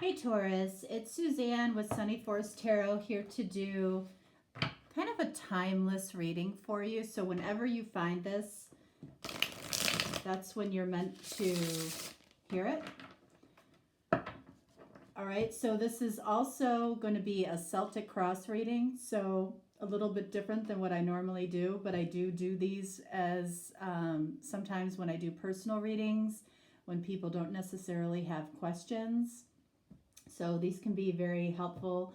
Hey Taurus, it's Suzanne with Sunny Forest Tarot here to do kind of a timeless reading for you. So whenever you find this, that's when you're meant to hear it. All right, so this is also going to be a Celtic cross reading, so a little bit different than what I normally do, but I do these as sometimes when I do personal readings, when people don't necessarily have questions. So these can be very helpful.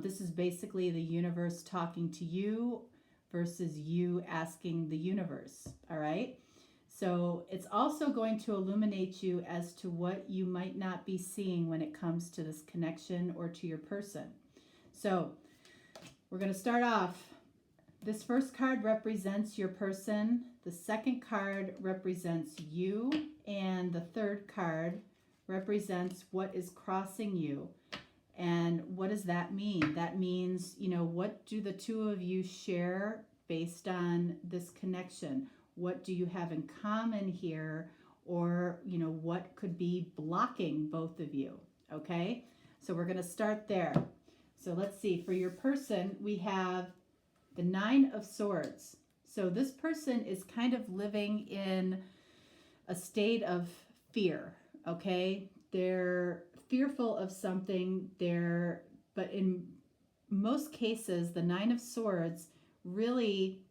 This is basically the universe talking to you versus you asking the universe. All right. So it's also going to illuminate you as to what you might not be seeing when it comes to this connection or to your person. So we're going to start off. This first card represents your person. The second card represents you. And the third card represents what is crossing you. And what does that mean? That means, what do the two of you share based on this connection? What do you have in common here? Or, what could be blocking both of you? Okay, so we're going to start there. So let's see. For your person, we have the Nine of Swords. So this person is kind of living in a state of fear. Okay, they're fearful of something. But in most cases, the Nine of Swords really,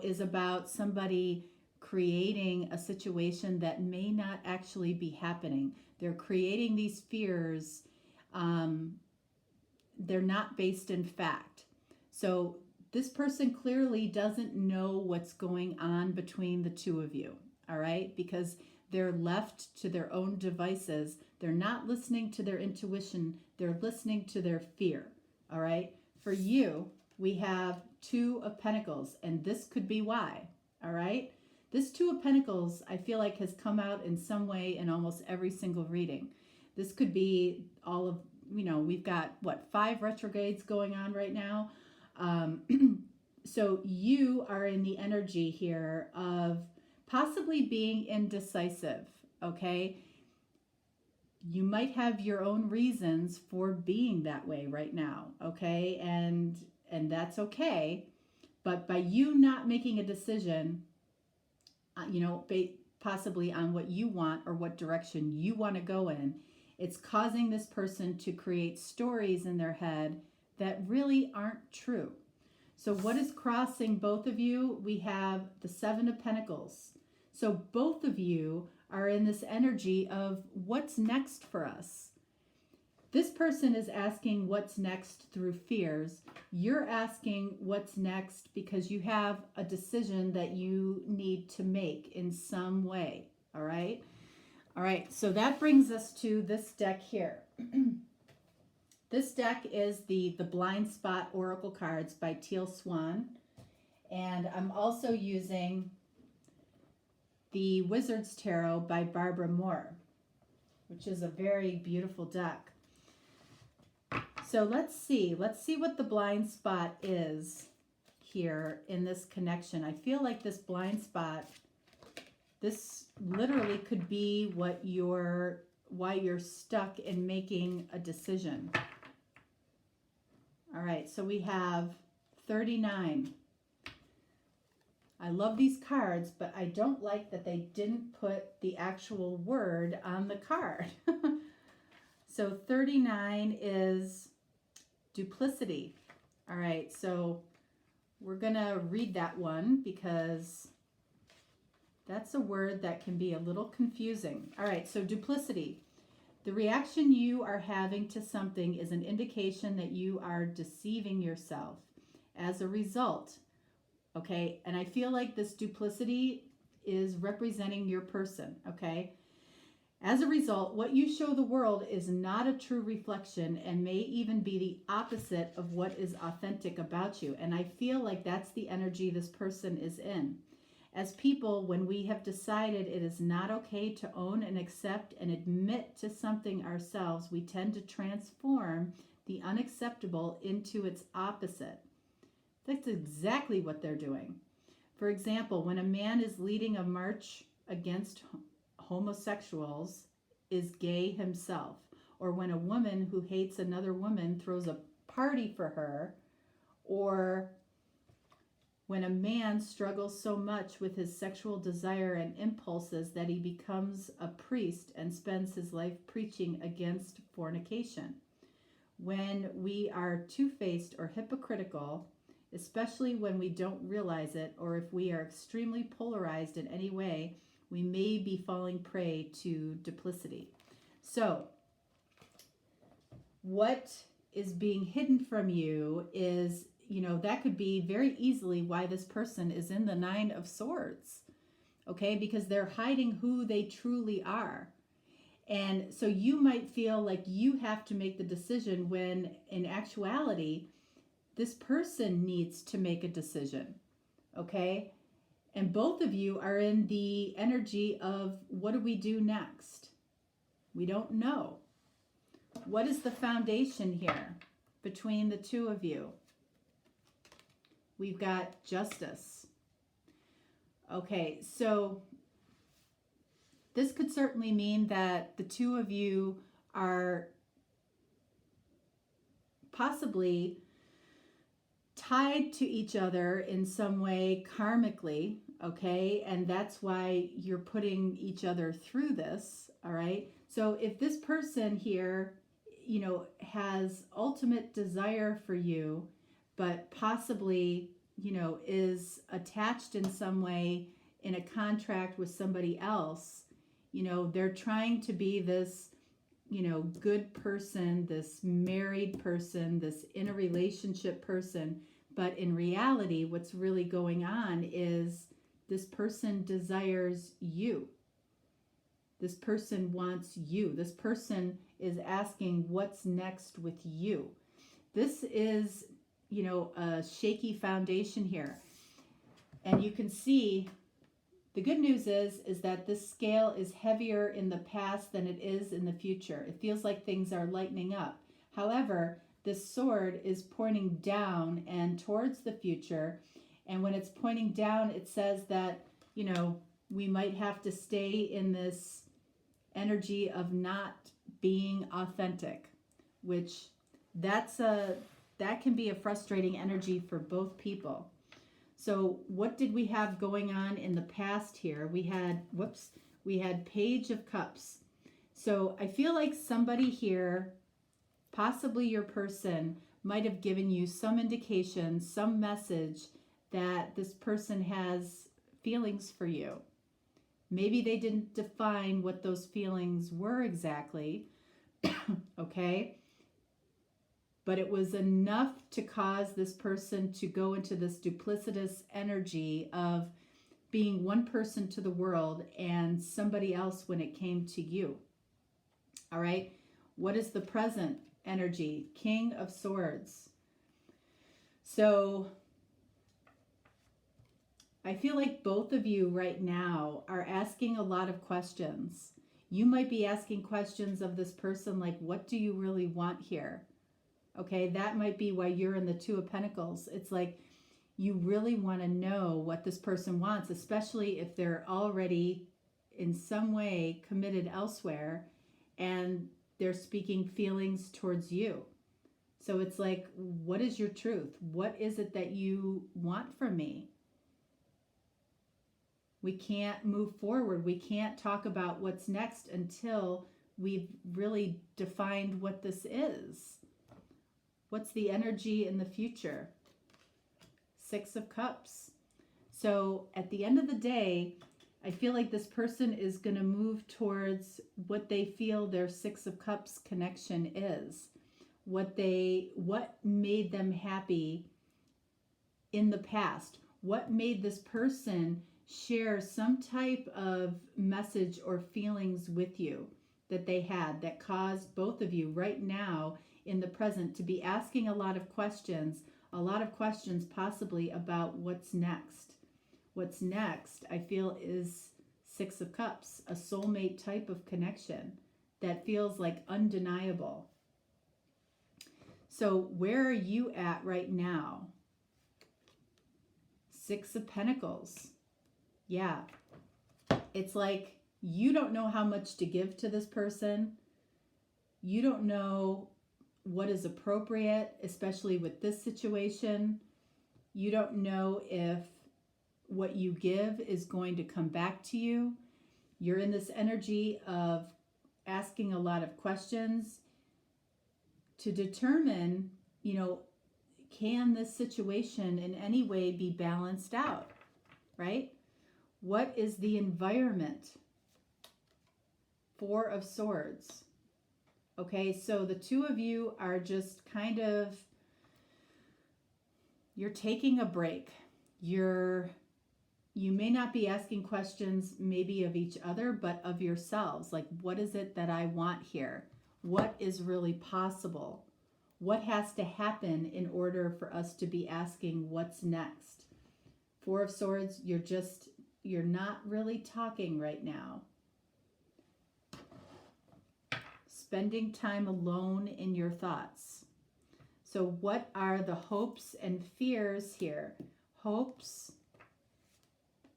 is about somebody creating a situation that may not actually be happening. They're creating these fears. They're not based in fact. So this person clearly doesn't know what's going on between the two of you. All right, because they're left to their own devices. They're not listening to their intuition. They're listening to their fear. All right. For you, we have Two of Pentacles, and this could be why. All right. This Two of Pentacles, I feel like, has come out in some way in almost every single reading. This could be all of, we've got, 5 retrogrades going on right now. So you are in the energy here of possibly being indecisive, okay? You might have your own reasons for being that way right now, okay? And that's okay. But by you not making a decision, possibly on what you want or what direction you want to go in, it's causing this person to create stories in their head that really aren't true. So what is crossing both of you? We have the Seven of Pentacles. So both of you are in this energy of what's next for us. This person is asking what's next through fears. You're asking what's next because you have a decision that you need to make in some way. All right? All right, so that brings us to this deck here. This deck is the Blind Spot Oracle cards by Teal Swan. And I'm also using the Wizard's Tarot by Barbara Moore, which is a very beautiful deck. So let's see what the blind spot is here in this connection. I feel like this blind spot, this literally could be why you're stuck in making a decision. All right, so we have 39. I love these cards, but I don't like that they didn't put the actual word on the card. So 39 is duplicity. All right, so we're going to read that one because that's a word that can be a little confusing. All right, so duplicity. The reaction you are having to something is an indication that you are deceiving yourself. As a result, okay, and I feel like this duplicity is representing your person, okay? As a result, what you show the world is not a true reflection and may even be the opposite of what is authentic about you. And I feel like that's the energy this person is in. As people, when we have decided it is not okay to own and accept and admit to something ourselves, we tend to transform the unacceptable into its opposite. That's exactly what they're doing. For example, when a man is leading a march against homosexuals is gay himself, or when a woman who hates another woman throws a party for her, or when a man struggles so much with his sexual desire and impulses that he becomes a priest and spends his life preaching against fornication. When we are two-faced or hypocritical, especially when we don't realize it, or if we are extremely polarized in any way, we may be falling prey to duplicity. So, what is being hidden from you is, that could be very easily why this person is in the Nine of Swords, okay? Because they're hiding who they truly are. And so you might feel like you have to make the decision when in actuality, this person needs to make a decision, okay? And both of you are in the energy of, what do we do next? We don't know. What is the foundation here between the two of you? We've got Justice. Okay, so this could certainly mean that the two of you are possibly tied to each other in some way karmically, okay? And that's why you're putting each other through this, all right? So if this person here, has ultimate desire for you, but possibly, is attached in some way in a contract with somebody else, they're trying to be this, good person, this married person, this in a relationship person. But in reality, what's really going on is this person desires you. This person wants you. This person is asking what's next with you. This is, a shaky foundation here. And you can see the good news is that this scale is heavier in the past than it is in the future. It feels like things are lightening up. However, this sword is pointing down and towards the future. And when it's pointing down, it says that, we might have to stay in this energy of not being authentic, which that can be a frustrating energy for both people. So what did we have going on in the past here? We had Page of Cups. So I feel like somebody here, possibly your person, might have given you some indication, some message that this person has feelings for you. Maybe they didn't define what those feelings were exactly, okay? But it was enough to cause this person to go into this duplicitous energy of being one person to the world and somebody else when it came to you. All right? What is the present energy? King of Swords. So I feel like both of you right now are asking a lot of questions. You might be asking questions of this person like, what do you really want here? Okay, that might be why you're in the Two of Pentacles. It's like you really want to know what this person wants, especially if they're already in some way committed elsewhere and they're speaking feelings towards you. So it's like, what is your truth? What is it that you want from me? We can't move forward. We can't talk about what's next until we've really defined what this is. What's the energy in the future? Six of Cups. So at the end of the day, I feel like this person is going to move towards what they feel their Six of Cups connection is. What made them happy in the past. What made this person share some type of message or feelings with you that they had that caused both of you right now in the present to be asking a lot of questions possibly about what's next. What's next, I feel, is Six of Cups, a soulmate type of connection that feels like undeniable. So where are you at right now? Six of Pentacles. Yeah, it's like You don't know how much to give to this person. You don't know what is appropriate, especially with this situation. You don't know if what you give is going to come back to you. You're in this energy of asking a lot of questions to determine, can this situation in any way be balanced out, right? What is the environment? Four of Swords. Okay, so the two of you are just kind of, you're taking a break. You may not be asking questions maybe of each other, but of yourselves. Like, what is it that I want here? What is really possible? What has to happen in order for us to be asking what's next? Four of Swords, you're not really talking right now. Spending time alone in your thoughts. So what are the hopes and fears here? Hopes,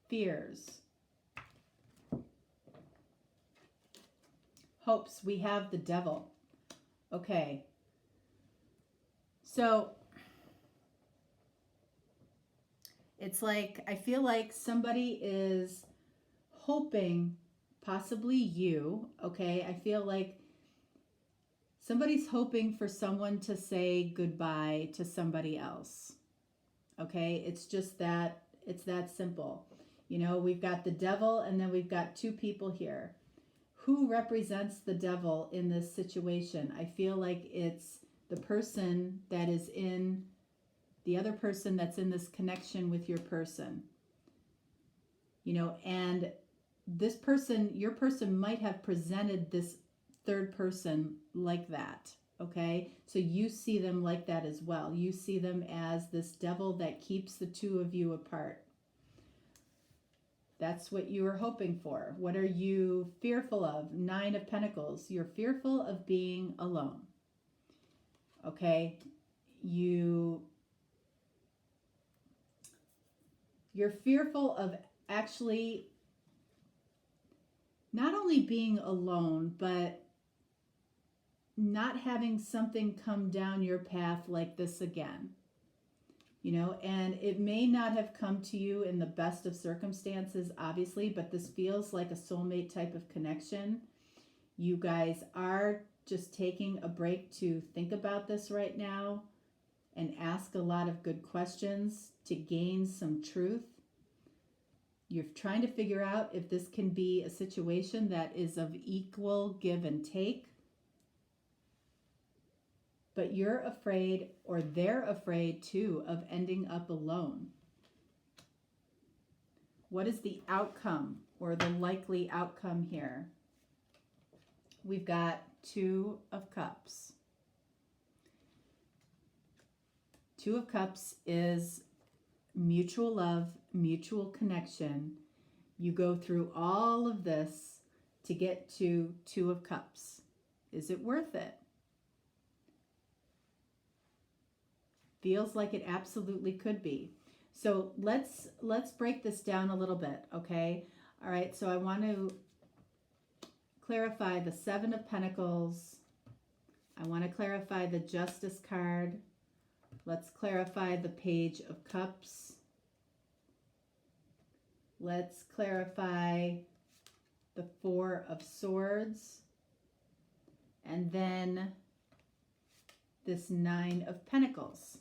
fears. Hopes, we have the Devil. Okay. So it's like, I feel like somebody is hoping, possibly you, okay? I feel like somebody's hoping for someone to say goodbye to somebody else. Okay, it's just that, it's that simple. We've got the Devil and then we've got two people here. Who represents the Devil in this situation? I feel like it's the person that is in, the other person that's in this connection with your person. And this person, your person might have presented this third person like that, okay? So you see them like that as well. You see them as this Devil that keeps the two of you apart. That's what you were hoping for. What are you fearful of? Nine of Pentacles. You're fearful of being alone, okay? You're fearful of actually not only being alone, but not having something come down your path like this again. And it may not have come to you in the best of circumstances, obviously, but this feels like a soulmate type of connection. You guys are just taking a break to think about this right now and ask a lot of good questions to gain some truth. You're trying to figure out if this can be a situation that is of equal give and take. But you're afraid, or they're afraid too, of ending up alone. What is the outcome or the likely outcome here? We've got Two of Cups. Two of Cups is mutual love, mutual connection. You go through all of this to get to Two of Cups. Is it worth it? Feels like it absolutely could be. So let's break this down a little bit, okay? All right, so I want to clarify the Seven of Pentacles. I want to clarify the Justice card. Let's clarify the Page of Cups. Let's clarify the Four of Swords. And then this Nine of Pentacles.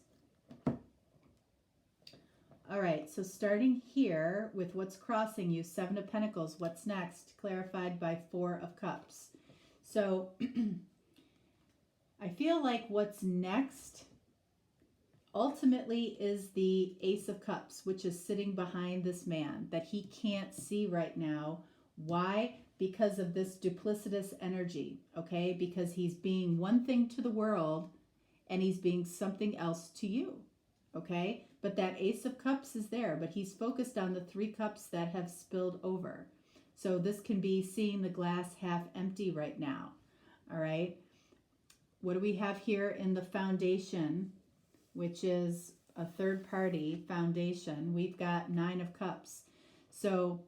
All right, so starting here with what's crossing you, Seven of Pentacles, what's next? Clarified by Four of Cups. So I feel like what's next ultimately is the Ace of Cups, which is sitting behind this man that he can't see right now. Why? Because of this duplicitous energy, okay? Because he's being one thing to the world and he's being something else to you, okay? But that Ace of Cups is there, but he's focused on the three cups that have spilled over. So this can be seeing the glass half empty right now, all right? What do we have here in the foundation, which is a third party foundation? We've got Nine of Cups. So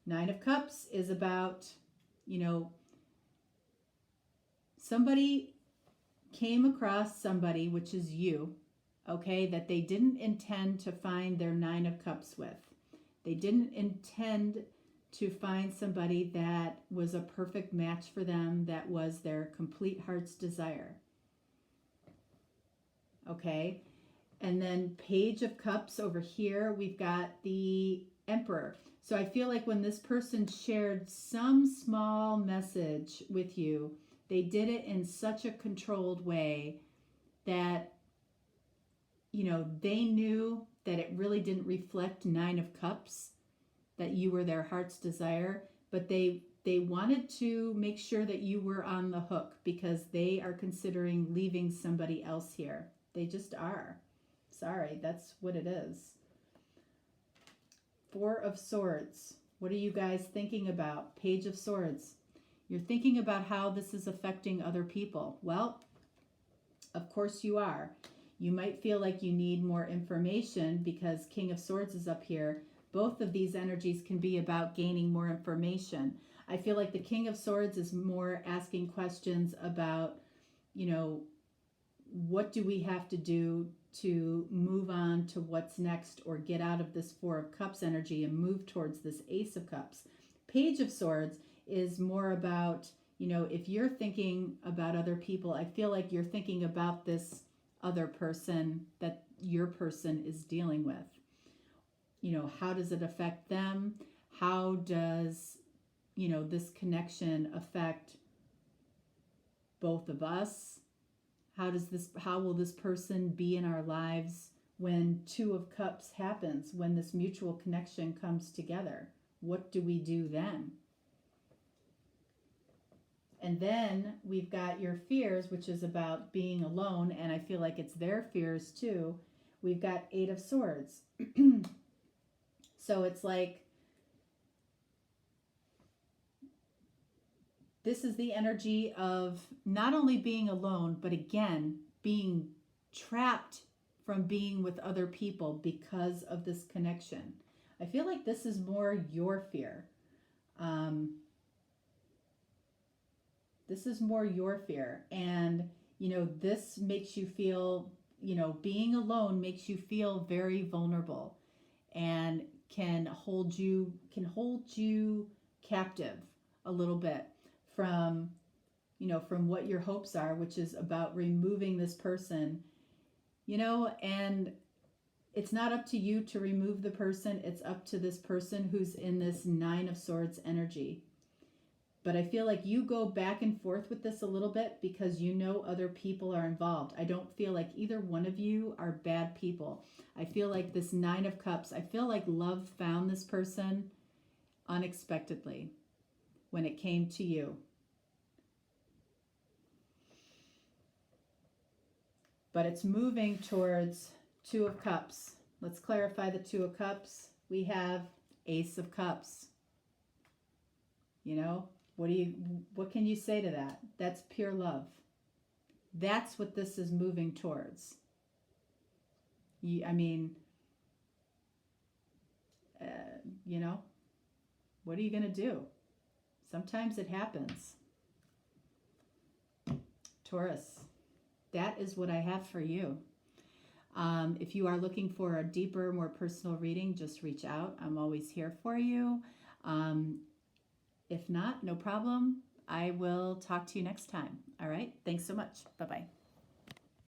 Nine of Cups is about, you know, somebody came across somebody, which is you, okay, that they didn't intend to find their Nine of Cups with. They didn't intend to find somebody that was a perfect match for them, that was their complete heart's desire. Okay, and then Page of Cups over here, we've got the Emperor. So I feel like when this person shared some small message with you, they did it in such a controlled way that, you know, they knew that it really didn't reflect Nine of Cups, that you were their heart's desire, but they wanted to make sure that you were on the hook because they are considering leaving somebody else here. They just are. Sorry, that's what it is. Four of Swords. What are you guys thinking about? Page of Swords. You're thinking about how this is affecting other people. Well, of course you are. You might feel like you need more information because King of Swords is up here. Both of these energies can be about gaining more information. I feel like the King of Swords is more asking questions about, you know, what do we have to do to move on to what's next, or get out of this Four of Cups energy and move towards this Ace of Cups. Page of Swords is more about, you know, if you're thinking about other people, I feel like you're thinking about this other person that your person is dealing with. You know, how does it affect them? How does, you know, this connection affect both of us? How will this person be in our lives when Two of Cups happens, when this mutual connection comes together? What do we do then? And then we've got your fears, which is about being alone, and I feel like it's their fears too. We've got Eight of Swords. So it's like, this is the energy of not only being alone, but again, being trapped from being with other people because of this connection. I feel like this is more your fear. This is more your fear. And, you know, this makes you feel, you know, being alone makes you feel very vulnerable and can hold you captive a little bit from, you know, from what your hopes are, which is about removing this person, you know, and it's not up to you to remove the person. It's up to this person who's in this Nine of Swords energy. But I feel like you go back and forth with this a little bit because you know other people are involved. I don't feel like either one of you are bad people. I feel like this Nine of Cups, I feel like love found this person unexpectedly when it came to you. But it's moving towards Two of Cups. Let's clarify the Two of Cups. We have Ace of Cups. You know, what can you say to that? That's pure love. That's what this is moving towards. I mean, you know, what are you going to do? Sometimes it happens. Taurus, that is what I have for you. If you are looking for a deeper, more personal reading, just reach out. I'm always here for you. If not, no problem. I will talk to you next time. All right. Thanks so much. Bye-bye.